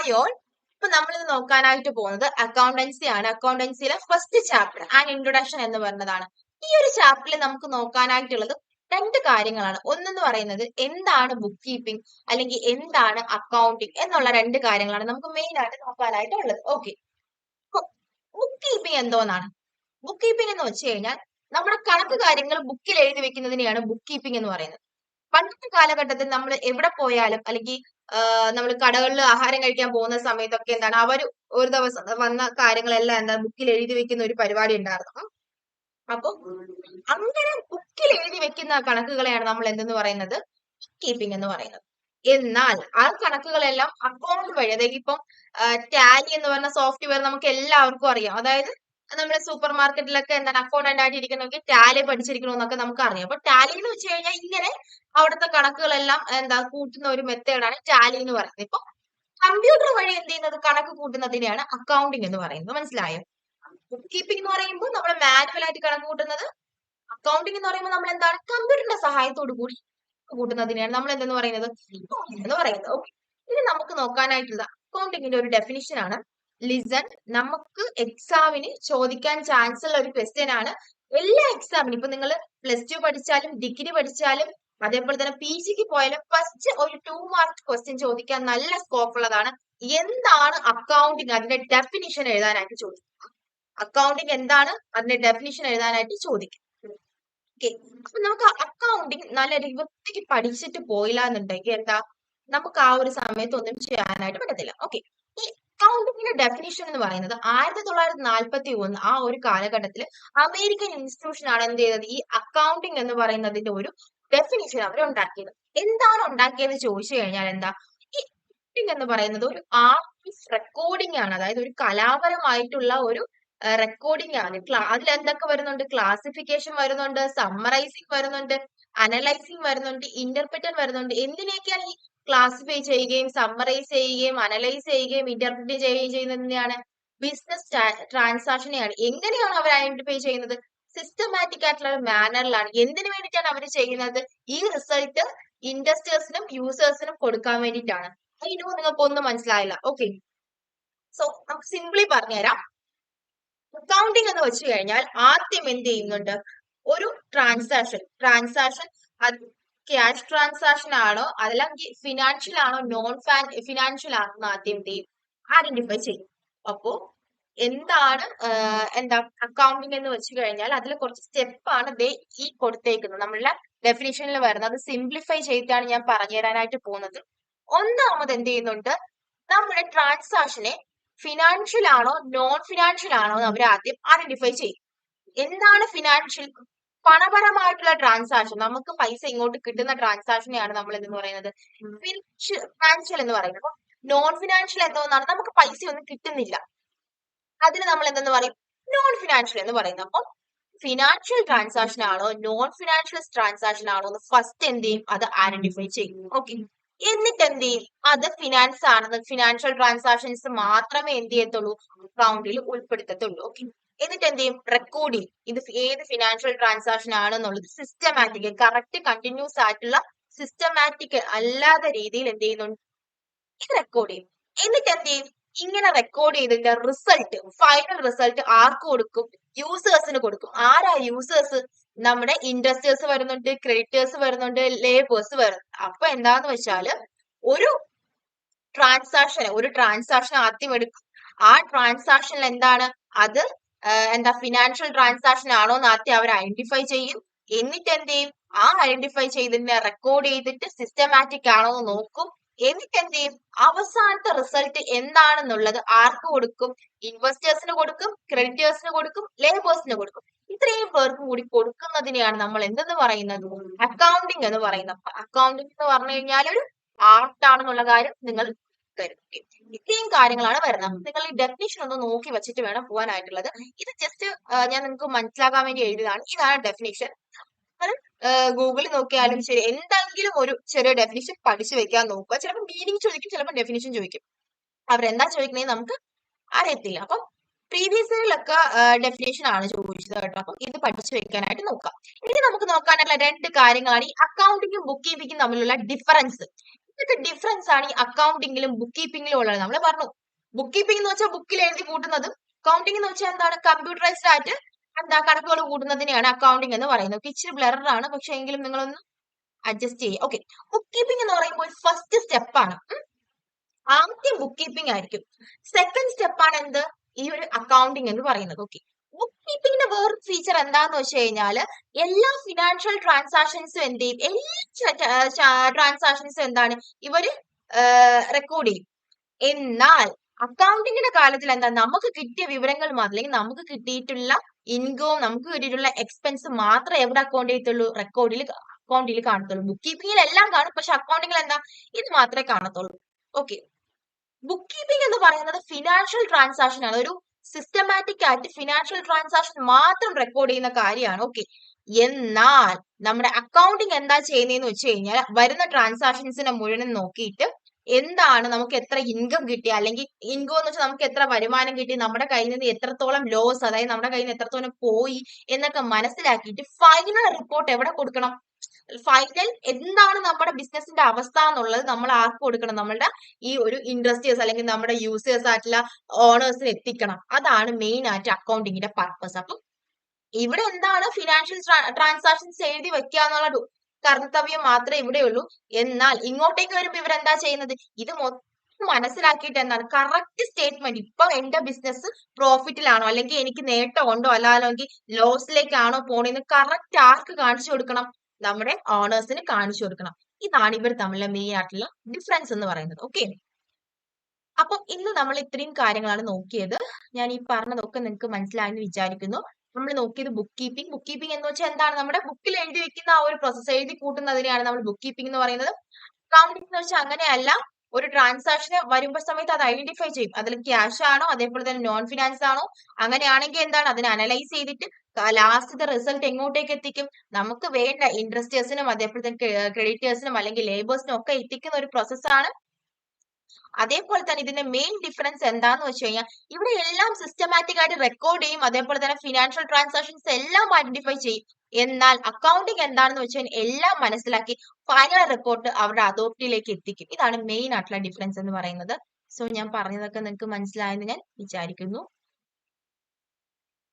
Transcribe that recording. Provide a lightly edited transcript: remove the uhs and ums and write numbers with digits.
Hi all. ഇപ്പൊ നമ്മളിത് നോക്കാനായിട്ട് പോകുന്നത് അക്കൗണ്ടൻസി ആണ്. അക്കൗണ്ടൻസിയിലെ ഫസ്റ്റ് ചാപ്റ്റർ ആൻഡ് ഇൻട്രൊഡക്ഷൻ എന്ന് പറയുന്നതാണ്. ഈ ഒരു ചാപ്റ്ററിൽ നമുക്ക് നോക്കാനായിട്ടുള്ളത് രണ്ട് കാര്യങ്ങളാണ്. ഒന്നെന്ന് പറയുന്നത് എന്താണ് ബുക്ക് കീപ്പിംഗ് അല്ലെങ്കിൽ എന്താണ് അക്കൗണ്ടിങ് എന്നുള്ള രണ്ട് കാര്യങ്ങളാണ് നമുക്ക് മെയിൻ ആയിട്ട് നോക്കാനായിട്ടുള്ളത്. ഓക്കെ, ബുക്ക് കീപ്പിംഗ് എന്തോന്നാണ്? ബുക്ക് കീപ്പിംഗ് എന്ന് വെച്ച് കഴിഞ്ഞാൽ നമ്മുടെ കണക്ക് കാര്യങ്ങൾ ബുക്കിൽ എഴുതി വെക്കുന്നതിനെയാണ് ബുക്ക് കീപ്പിംഗ് എന്ന് പറയുന്നത്. പണ്ടത്തെ കാലഘട്ടത്തിൽ നമ്മൾ എവിടെ പോയാലും അല്ലെങ്കിൽ നമ്മൾ കടകളിൽ ആഹാരം കഴിക്കാൻ പോകുന്ന സമയത്തൊക്കെ എന്താണ് അവർ ഒരു ദിവസം വന്ന കാര്യങ്ങളെല്ലാം എന്താ ബുക്കിൽ എഴുതി വെക്കുന്ന ഒരു പരിപാടി ഉണ്ടായിരുന്നു. അപ്പൊ അങ്ങനെ ബുക്കിൽ എഴുതി വെക്കുന്ന കണക്കുകളെയാണ് നമ്മൾ എന്തെന്ന് പറയുന്നത്, ബുക്ക് കീപ്പിംഗ് എന്ന് പറയുന്നത്. എന്നാൽ ആ കണക്കുകളെല്ലാം അക്കൗണ്ട് വഴി, അതായത് ഇപ്പം ടാലി എന്ന് പറഞ്ഞ സോഫ്റ്റ്വെയർ നമുക്ക് എല്ലാവർക്കും അറിയാം. അതായത് നമ്മുടെ സൂപ്പർ മാർക്കറ്റിലൊക്കെ എന്താണ് അക്കൗണ്ടന്റ് ആയിട്ട് ഇരിക്കണമെങ്കിൽ ടാലി പഠിച്ചിരിക്കണമെന്നൊക്കെ നമുക്ക് അറിയാം. അപ്പൊ ടാലി എന്ന് വെച്ച് കഴിഞ്ഞാൽ ഇങ്ങനെ അവിടുത്തെ കണക്കുകളെല്ലാം എന്താ കൂട്ടുന്ന ഒരു മെത്തേഡാണ് ടാലി എന്ന് പറയുന്നത്. ഇപ്പൊ കമ്പ്യൂട്ടർ വഴി എന്ത് ചെയ്യുന്നത്, കണക്ക് കൂട്ടുന്നതിനെയാണ് അക്കൗണ്ടിങ് എന്ന് പറയുന്നത്. മനസ്സിലായോ? ബുക്ക് കീപ്പിംഗ് എന്ന് പറയുമ്പോൾ നമ്മൾ മാനുവൽ ആയിട്ട് കണക്ക് കൂട്ടുന്നത്, അക്കൗണ്ടിങ് എന്ന് പറയുമ്പോൾ നമ്മൾ എന്താണ് കമ്പ്യൂട്ടറിന്റെ സഹായത്തോടു കൂടി കൂട്ടുന്നതിനെയാണ് നമ്മൾ എന്തെന്ന് പറയുന്നത്, അക്കൗണ്ടിങ് എന്ന് പറയുന്നത്. ഓക്കെ, ഇനി നമുക്ക് നോക്കാനായിട്ടുള്ള അക്കൗണ്ടിങ്ങിന്റെ ഒരു ഡെഫിനിഷൻ ആണ്. ലിസൺ, നമുക്ക് എക്സാമിന് ചോദിക്കാൻ ചാൻസ് ഉള്ള ഒരു ക്വസ്റ്റ്യൻ ആണ്. എല്ലാ എക്സാമിനും ഇപ്പൊ നിങ്ങൾ +2 പഠിച്ചാലും ഡിഗ്രി പഠിച്ചാലും അതേപോലെ തന്നെ PGക്ക് പോയാലും ഫസ്റ്റ് ഒരു 2 മാർക്ക് ക്വസ്റ്റ്യൻ ചോദിക്കാൻ നല്ല സ്കോപ്പ് ഉള്ളതാണ്. എന്താണ് അക്കൗണ്ടിങ്, അതിന്റെ ഡെഫിനിഷൻ എഴുതാനായിട്ട് ചോദിക്കും. അക്കൗണ്ടിങ് എന്താണ്, അതിന്റെ ഡെഫിനിഷൻ എഴുതാനായിട്ട് ചോദിക്കും. ഓക്കെ, അപ്പൊ നമുക്ക് അക്കൗണ്ടിങ് നല്ല വൃത്തിക്ക് പഠിച്ചിട്ട് പോയില്ല എന്നുണ്ടെങ്കിൽ എന്താ, നമുക്ക് ആ ഒരു സമയത്ത് ഒന്നും ചെയ്യാനായിട്ട് പറ്റത്തില്ല. ഓക്കെ, ഈ അക്കൗണ്ടിങ്ങിന്റെ ഡെഫിനിഷൻ എന്ന് പറയുന്നത് 1941 ആ ഒരു കാലഘട്ടത്തിൽ അമേരിക്കൻ ഇൻസ്റ്റിറ്റ്യൂഷൻ ആണ് എന്ത് ചെയ്തത്, ഈ അക്കൗണ്ടിങ് എന്ന് പറയുന്നതിന്റെ ഒരു ഡെഫിനിഷൻ അവർ ഉണ്ടാക്കിയത്. എന്താണ് ഉണ്ടാക്കിയത് ചോദിച്ചു കഴിഞ്ഞാൽ എന്താ, ഈ അക്കൗണ്ടിങ് എന്ന് പറയുന്നത് ഒരു ആർട്ട് ഓഫ് റെക്കോർഡിംഗ് ആണ്. അതായത് ഒരു കലാപരമായിട്ടുള്ള ഒരു റെക്കോർഡിംഗ് ആണ്. അതിൽ എന്തൊക്കെ വരുന്നുണ്ട്, ക്ലാസിഫിക്കേഷൻ വരുന്നുണ്ട്, സമ്മറൈസിങ് വരുന്നുണ്ട്, അനലൈസിങ് വരുന്നുണ്ട്, ഇന്റർപ്രിറ്റൻ വരുന്നുണ്ട്. എന്തിനൊക്കെയാണ് ഈ ക്ലാസിഫൈ ചെയ്യുകയും സമ്മറൈസ് ചെയ്യുകയും അനലൈസ് ചെയ്യുകയും ഇന്റർപ്രിറ്റ് ചെയ്യുകയും ചെയ്യുന്നതിനെയാണ്, ബിസിനസ് ട്രാൻസാക്ഷനെയാണ്. എങ്ങനെയാണ് അവർ ഐഡന്റിഫൈ ചെയ്യുന്നത്, സിസ്റ്റമാറ്റിക് ആയിട്ടുള്ള ഒരു മാനറിലാണ്. എന്തിനു വേണ്ടിയിട്ടാണ് അവർ ചെയ്യുന്നത്, ഈ റിസൾട്ട് ഇൻവെസ്റ്റേഴ്സിനും യൂസേഴ്സിനും കൊടുക്കാൻ വേണ്ടിയിട്ടാണ്. അതിനോ നിങ്ങൾക്ക് ഒന്നും മനസ്സിലായില്ല. ഓക്കെ, സോ നമുക്ക് സിംപ്ലി പറഞ്ഞുതരാം. അക്കൗണ്ടിങ് എന്ന് വെച്ച് കഴിഞ്ഞാൽ ആദ്യം എന്ത് ചെയ്യുന്നുണ്ട്, ഒരു ട്രാൻസാക്ഷൻ അത് ക്യാഷ് ട്രാൻസാക്ഷൻ ആണോ അല്ലെങ്കിൽ ഫിനാൻഷ്യൽ ആണോ നോൺ ഫിനാൻഷ്യൽ ആണോ എന്ന് ആദ്യം എന്ത് ചെയ്യും, ഐഡന്റിഫൈ ചെയ്യും. അപ്പോ എന്താണ് എന്താ അക്കൗണ്ടിങ് എന്ന് വെച്ച് കഴിഞ്ഞാൽ അതിൽ കുറച്ച് സ്റ്റെപ്പാണ് ദേ ഈ കൊടുത്തേക്കുന്നത്, നമ്മളുടെ ഡെഫിനിഷനിൽ വരുന്നത്. അത് സിംപ്ലിഫൈ ചെയ്തിട്ടാണ് ഞാൻ പറഞ്ഞു തരാനായിട്ട് പോകുന്നത്. ഒന്നാമത് എന്ത് ചെയ്യുന്നുണ്ട്, നമ്മുടെ ട്രാൻസാക്ഷനെ ഫിനാൻഷ്യൽ ആണോ നോൺ ഫിനാൻഷ്യൽ ആണോ എന്ന് അവർ ആദ്യം ഐഡന്റിഫൈ ചെയ്യും. എന്താണ് ഫിനാൻഷ്യൽ, പണപരമായിട്ടുള്ള ട്രാൻസാക്ഷൻ, നമുക്ക് പൈസ ഇങ്ങോട്ട് കിട്ടുന്ന ട്രാൻസാക്ഷനെയാണ് നമ്മൾ എന്ന് പറയുന്നത് ഫിനാൻഷ്യൽ എന്ന് പറയുന്നത്. അപ്പൊ നോൺ ഫിനാൻഷ്യൽ എന്തോന്നാണ്, നമുക്ക് പൈസ ഒന്നും കിട്ടുന്നില്ല, അതിന് നമ്മൾ എന്തെന്ന് പറയും, നോൺ ഫിനാൻഷ്യൽ എന്ന് പറയുന്നത്. അപ്പൊ ഫിനാൻഷ്യൽ ട്രാൻസാക്ഷൻ ആണോ നോൺ ഫിനാൻഷ്യൽ ട്രാൻസാക്ഷൻ ആണോ എന്ന് ഫസ്റ്റ് എന്ത് ചെയ്യും, അത് ഐഡന്റിഫൈ ചെയ്യും. ഓക്കെ, എന്നിട്ട് എന്ത് ചെയ്യും, അത് ഫിനാൻസ് ആണെന്ന്, ഫിനാൻഷ്യൽ ട്രാൻസാക്ഷൻസ് മാത്രമേ എന്ത് ചെയ്യത്തുള്ളൂ, അക്കൗണ്ടിൽ ഉൾപ്പെടുത്തത്തുള്ളൂ. ഓക്കെ, എന്നിട്ട് എന്ത് ചെയ്യും, റെക്കോർഡ് ചെയ്യും. ഇത് ഏത് ഫിനാൻഷ്യൽ ട്രാൻസാക്ഷൻ ആണെന്നുള്ളത് സിസ്റ്റമാറ്റിക്, കറക്റ്റ് കണ്ടിന്യൂസ് ആയിട്ടുള്ള സിസ്റ്റമാറ്റിക് അല്ലാത്ത രീതിയിൽ എന്ത് ചെയ്യുന്നുണ്ട്, ഇത് റെക്കോർഡ് ചെയ്യും. എന്നിട്ട് എന്ത് ചെയ്യും, ഇങ്ങനെ റെക്കോർഡ് ചെയ്തിട്ട് റിസൾട്ട്, ഫൈനൽ റിസൾട്ട് ആർക്ക് കൊടുക്കും, യൂസേഴ്സിന് കൊടുക്കും. ആരാ യൂസേഴ്സ്, നമ്മുടെ ഇൻവെസ്റ്റേഴ്സ് വരുന്നുണ്ട്, ക്രെഡിറ്റേഴ്സ് വരുന്നുണ്ട്, ലേബേഴ്സ് വരുന്നുണ്ട്. അപ്പൊ എന്താന്ന് വെച്ചാല് ഒരു ട്രാൻസാക്ഷൻ ആദ്യം എടുക്കും. ആ ട്രാൻസാക്ഷനിൽ എന്താണ് അത് എന്താ ഫിനാൻഷ്യൽ ട്രാൻസാക്ഷൻ ആണോ എന്ന് ആദ്യം അവർ ഐഡന്റിഫൈ ചെയ്യും. എന്നിട്ട് എന്ത് ചെയ്യും, ആ ഐഡന്റിഫൈ ചെയ്തതിനെ റെക്കോർഡ് ചെയ്തിട്ട് സിസ്റ്റമാറ്റിക് ആണോ എന്ന് നോക്കും. എന്നിട്ട് എന്ത് ചെയ്യും, അവസാനത്തെ റിസൾട്ട് എന്താണെന്നുള്ളത് ആർക്ക് കൊടുക്കും, ഇൻവെസ്റ്റേഴ്സിന് കൊടുക്കും, ക്രെഡിറ്റേഴ്സിന് കൊടുക്കും, ലേബേഴ്സിന് കൊടുക്കും. ഇത്രയും പേർക്ക് കൂടി കൊടുക്കുന്നതിനെയാണ് നമ്മൾ എന്തെന്ന് പറയുന്നത്, അക്കൗണ്ടിങ് എന്ന് പറയുന്നത്. അക്കൗണ്ടിങ് എന്ന് പറഞ്ഞു കഴിഞ്ഞാൽ ഒരു ആർട്ടാണെന്നുള്ള കാര്യം നിങ്ങൾ തരും. ഇത്രയും കാര്യങ്ങളാണ് വരുന്നത്. നിങ്ങൾ ഈ ഡെഫിനിഷൻ ഒന്ന് നോക്കി വെച്ചിട്ട് വേണം പോകാനായിട്ടുള്ളത്. ഇത് ജസ്റ്റ് ഞാൻ നിങ്ങൾക്ക് മനസ്സിലാക്കാൻ വേണ്ടി എഴുതിയതാണ്. ഇതാണ് ഡെഫിനിഷൻ. ഗൂഗിളിൽ നോക്കിയാലും ശരി, എന്തെങ്കിലും ഒരു ചെറിയ ഡെഫിനിഷൻ പഠിച്ചു വെക്കാൻ നോക്കുക. ചിലപ്പോൾ മീനിങ് ചോദിക്കും, ചിലപ്പോൾ ഡെഫിനിഷൻ ചോദിക്കും. അവരെന്താ ചോദിക്കുന്നത് നമുക്ക് അറിയത്തില്ല. അപ്പം പ്രീവിയസ് ഇയറിലൊക്കെ ഡെഫിനേഷൻ ആണ് ചോദിച്ചത് കേട്ടോ. അപ്പം ഇത് പഠിച്ചു വെക്കാനായിട്ട് നോക്കാം. ഇനി നമുക്ക് നോക്കാനുള്ള രണ്ട് കാര്യങ്ങളാണ് ഈ അക്കൗണ്ടിങ്ങും ബുക്ക് കീപ്പിങ്ങും തമ്മിലുള്ള ഡിഫറൻസ്. ഇതൊക്കെ ഡിഫറൻസ് ആണ് ഈ അക്കൗണ്ടിങ്ങിലും ബുക്ക് കീപ്പിംഗിലും ഉള്ളത്. നമ്മൾ പറഞ്ഞു ബുക്ക് കീപ്പിംഗ് എന്ന് വെച്ചാൽ ബുക്കിൽ എഴുതി കൂട്ടുന്നതും അക്കൗണ്ടിംഗ് എന്ന് വെച്ചാൽ എന്താണ് കമ്പ്യൂട്ടറൈസ്ഡ് ആയിട്ട് എന്താ കണക്കുകൾ കൂട്ടുന്നതിനെയാണ് അക്കൗണ്ടിംഗ് എന്ന് പറയുന്നത്. ഇച്ചിരി ബ്ലർ ആണ്, പക്ഷെ എങ്കിലും നിങ്ങളൊന്ന് അഡ്ജസ്റ്റ് ചെയ്യുക. ഓക്കെ, ബുക്ക് കീപ്പിംഗ് എന്ന് പറയുമ്പോൾ ഫസ്റ്റ് സ്റ്റെപ്പാണ്. ആദ്യം ബുക്ക് കീപ്പിംഗ് ആയിരിക്കും. സെക്കൻഡ് സ്റ്റെപ്പാണ് എന്ത്, ഈ ഒരു അക്കൗണ്ടിംഗ് എന്ന് പറയുന്നത്. ഓക്കെ, ബുക്ക് കീപ്പിംഗിന്റെ വേറൊരു ഫീച്ചർ എന്താന്ന് വെച്ച് കഴിഞ്ഞാൽ എല്ലാ ഫിനാൻഷ്യൽ ട്രാൻസാക്ഷൻസും എന്ത് ചെയ്യും, എല്ലാ ട്രാൻസാക്ഷൻസും എന്താണ് ഇവര് റെക്കോർഡ് ചെയ്യും. എന്നാൽ അക്കൗണ്ടിങ്ങിന്റെ കാര്യത്തിൽ എന്താ, നമുക്ക് കിട്ടിയ വിവരങ്ങൾ മാത്രം, അല്ലെങ്കിൽ നമുക്ക് കിട്ടിയിട്ടുള്ള ഇൻകവും നമുക്ക് കിട്ടിയിട്ടുള്ള എക്സ്പെൻസ് മാത്രമേ എവിടെ അക്കൗണ്ട് ചെയ്യത്തുള്ളൂ, അക്കൗണ്ടിൽ കാണത്തുള്ളൂ. ബുക്ക് കീപ്പിംഗിൽ എല്ലാം കാണും, പക്ഷെ അക്കൗണ്ടിങ്ങിൽ എന്താ ഇത് മാത്രമേ കാണത്തുള്ളൂ. ഓക്കെ, ബുക്ക് കീപ്പിംഗ് എന്ന് പറയുന്നത് ഫിനാൻഷ്യൽ ട്രാൻസാക്ഷൻ ആണ്. ഒരു സിസ്റ്റമാറ്റിക് ആയിട്ട് ഫിനാൻഷ്യൽ ട്രാൻസാക്ഷൻ മാത്രം റെക്കോർഡ് ചെയ്യുന്ന കാര്യമാണ്. ഓക്കെ, എന്നാൽ നമ്മുടെ അക്കൗണ്ടിങ് എന്താ ചെയ്യുന്നതെന്ന് വെച്ച് കഴിഞ്ഞാൽ വരുന്ന ട്രാൻസാക്ഷൻസിനെ മുഴുവൻ നോക്കിയിട്ട് എന്താണ് നമുക്ക് എത്ര ഇൻകം കിട്ടി, അല്ലെങ്കിൽ ഇൻകം എന്ന് വെച്ചാൽ നമുക്ക് എത്ര വരുമാനം കിട്ടി, നമ്മുടെ കയ്യിൽ നിന്ന് എത്രത്തോളം ലോസ്, അതായത് നമ്മുടെ കയ്യിൽ നിന്ന് എത്രത്തോളം പോയി എന്നൊക്കെ മനസ്സിലാക്കിയിട്ട് ഫൈനൽ റിപ്പോർട്ട് എവിടെ കൊടുക്കണം, ഫൈനൽ എന്താണ് നമ്മുടെ ബിസിനസിന്റെ അവസ്ഥ എന്നുള്ളത് നമ്മൾ ആർക്ക് കൊടുക്കണം, നമ്മളുടെ ഈ ഒരു ഇൻഡസ്ട്രീസ് അല്ലെങ്കിൽ നമ്മുടെ യൂസേഴ്സ് ആയിട്ടുള്ള ഓണേഴ്സിന് എത്തിക്കണം. അതാണ് മെയിൻ ആയിട്ട് അക്കൗണ്ടിങ്ങിന്റെ പർപ്പസ്. അപ്പം ഇവിടെ എന്താണ് ഫിനാൻഷ്യൽ ട്രാൻസാക്ഷൻസ് എഴുതി വെക്കുക എന്നുള്ള കർത്തവ്യം മാത്രമേ ഇവിടെ ഉള്ളൂ. എന്നാൽ ഇങ്ങോട്ടേക്ക് വരുമ്പോൾ ഇവരെന്താ ചെയ്യുന്നത്, ഇത് മൊത്തം മനസ്സിലാക്കിയിട്ട് എന്താണ് കറക്റ്റ് സ്റ്റേറ്റ്മെന്റ്, ഇപ്പൊ എന്റെ ബിസിനസ് പ്രോഫിറ്റിലാണോ, അല്ലെങ്കിൽ എനിക്ക് നേട്ടം ഉണ്ടോ, അല്ലെങ്കിൽ ലോസിലേക്കാണോ പോണെന്ന് കറക്റ്റ് ആർക്ക് കാണിച്ചു കൊടുക്കണം, നമ്മുടെ ഓണേഴ്സിന് കാണിച്ചു കൊടുക്കണം. ഇതാണ് ഇവർ തമ്മിലുള്ള മെയിൻ ആയിട്ടുള്ള ഡിഫറൻസ് എന്ന് പറയുന്നത്. ഓക്കെ, അപ്പൊ ഇന്ന് നമ്മൾ ഇത്രയും കാര്യങ്ങളാണ് നോക്കിയത്. ഞാൻ ഈ പറഞ്ഞതൊക്കെ നിങ്ങൾക്ക് മനസ്സിലായെന്ന് വിചാരിക്കുന്നു. നമ്മൾ നോക്കിയത് ബുക്ക് കീപ്പിംഗ്. ബുക്ക് കീപ്പിംഗ് എന്ന് വെച്ചാൽ എന്താണ്, നമ്മുടെ ബുക്കിൽ എഴുതി വെക്കുന്ന ആ ഒരു പ്രോസസ്, എഴുതി കൂട്ടുന്നതിനെയാണ് നമ്മൾ ബുക്ക് കീപ്പിംഗ് എന്ന് പറയുന്നത്. അക്കൗണ്ടിംഗ് എന്ന് വെച്ചാൽ അങ്ങനെയല്ല, ഒരു ട്രാൻസാക്ഷന് വരുമ്പോൾ സമയത്ത് അത് ഐഡന്റിഫൈ ചെയ്യും, അതിൽ ക്യാഷ് ആണോ അതേപോലെ തന്നെ നോൺ ഫിനാൻസ് ആണോ, അങ്ങനെയാണെങ്കിൽ എന്താണ് അതിനെ അനലൈസ് ചെയ്തിട്ട് ലാസ്റ്റ് റിസൾട്ട് എങ്ങോട്ടേക്ക് എത്തിക്കും, നമുക്ക് വേണ്ട ഇൻട്രസ്റ്റേഴ്സിനും അതേപോലെ തന്നെ ക്രെഡിറ്റേഴ്സിനും അല്ലെങ്കിൽ ലേബേഴ്സിനും ഒക്കെ എത്തിക്കുന്ന ഒരു പ്രോസസ്സാണ്. അതേപോലെ തന്നെ ഇതിന്റെ മെയിൻ ഡിഫറൻസ് എന്താന്ന് വെച്ച് കഴിഞ്ഞാൽ ഇവിടെ എല്ലാം സിസ്റ്റമാറ്റിക് ആയിട്ട് റെക്കോർഡ് ചെയ്യും, അതേപോലെ തന്നെ ഫിനാൻഷ്യൽ ട്രാൻസാക്ഷൻസ് എല്ലാം ഐഡന്റിഫൈ ചെയ്യും. എന്നാൽ അക്കൗണ്ടിങ് എന്താണെന്ന് വെച്ചാൽ എല്ലാം മനസ്സിലാക്കി ഫൈനൽ റിപ്പോർട്ട് അവരുടെ അതോറിറ്റിയിലേക്ക് എത്തിക്കും. ഇതാണ് മെയിൻ ആയിട്ടുള്ള ഡിഫറൻസ് എന്ന് പറയുന്നത്. സോ ഞാൻ പറഞ്ഞതൊക്കെ നിങ്ങൾക്ക് മനസ്സിലായെന്ന് ഞാൻ വിചാരിക്കുന്നു.